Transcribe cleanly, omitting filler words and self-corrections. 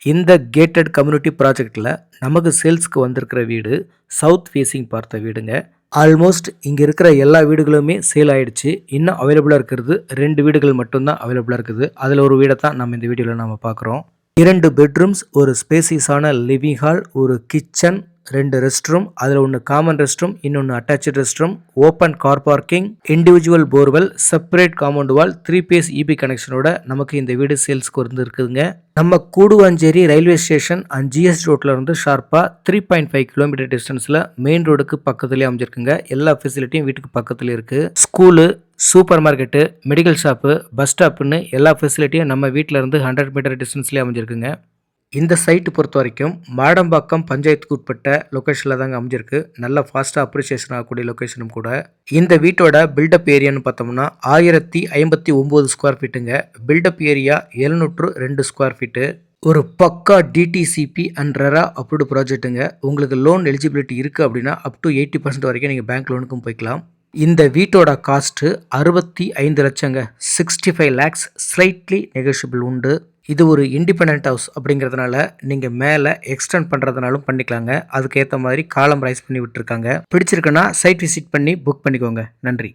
இந்த gated community ப்ராஜெக்ட்டில் நமக்கு சேல்ஸ்க்கு வந்திருக்கிற வீடு சவுத் ஃபேஸிங் பார்த்த வீடுங்க. ஆல்மோஸ்ட் இங்கே இருக்கிற எல்லா வீடுகளுமே சேல் ஆயிடுச்சு. இன்னும் அவைலபிளாக இருக்கிறது 2 வீடுகள் மட்டும்தான் அவைலபிளாக இருக்குது. அதில் ஒரு வீடை தான் நம்ம இந்த வீடியோவில் நம்ம பார்க்குறோம். 2 பெட்ரூம்ஸ், ஒரு ஸ்பேசியஸான லிவிங் ஹால், ஒரு கிச்சன், 2 ரெஸ்ட் ரூம், அதில் ஒன்று காமன் ரெஸ்ட் ரூம், இன்னொன்று attach rest room, open car parking, individual borewell, separate compound wall, 3 phase EB கனெக்ஷனோட நமக்கு இந்த வீடு சேல்ஸ்க்கு வந்து இருக்குதுங்க. நம்ம Guduvanchery railway station and GS ரோட்ல இருந்து ஷார்ப்பாக 3.5 கிலோமீட்டர் டிஸ்டன்ஸில் மெயின் ரோடுக்கு பக்கத்துலேயே அமைஞ்சிருக்குங்க. எல்லா ஃபெசிலிட்டியும் வீட்டுக்கு பக்கத்துலேயே இருக்குது. School, super market, medical shop, bus ஸ்டாப்புன்னு எல்லா ஃபெசிலிட்டியும் நம்ம வீட்டில் இருந்து 100 மீட்டர் டிஸ்டன்ஸ்லேயே அமைஞ்சிருக்குங்க. இந்த சைட்டு பொறுத்த வரைக்கும் மாடம்பாக்கம் பஞ்சாயத்துக்கு உட்பட்ட லொக்கேஷனில் தாங்க அமைஞ்சிருக்கு. நல்ல ஃபாஸ்ட்டாக அப்ரிசியேஷன் ஆகக்கூடிய லொக்கேஷனும் கூட. இந்த வீட்டோட பில்டப் ஏரியான்னு பார்த்தோம்னா 1059 ஸ்கொயர் ஃபீட்டுங்க. Built up area 702 square feet. ஒரு பக்கா டிடிசிபி அண்ட் ரெரா அப்ரூவ்டு ப்ராஜெக்ட்டுங்க. உங்களுக்கு லோன் எலிஜிபிலிட்டி இருக்குது அப்படின்னா அப் டு 80% வரைக்கும் நீங்கள் பேங்க் லோனுக்கும் போய்க்கலாம். இந்த வீட்டோட காஸ்ட்டு 65 லட்சங்க. 65 lakhs ஸ்லைட்லி நெகோஷியபிள் உண்டு. இது ஒரு இண்டிபெண்டன்ட் ஹவுஸ் அப்படிங்கிறதுனால நீங்கள் மேலே எக்ஸ்டெண்ட் பண்ணுறதுனாலும் பண்ணிக்கலாங்க. அதுக்கேற்ற மாதிரி காலம் ரைஸ் பண்ணி விட்டுருக்காங்க. பிடிச்சிருக்குன்னா சைட் விசிட் பண்ணி புக் பண்ணிக்கோங்க. நன்றி.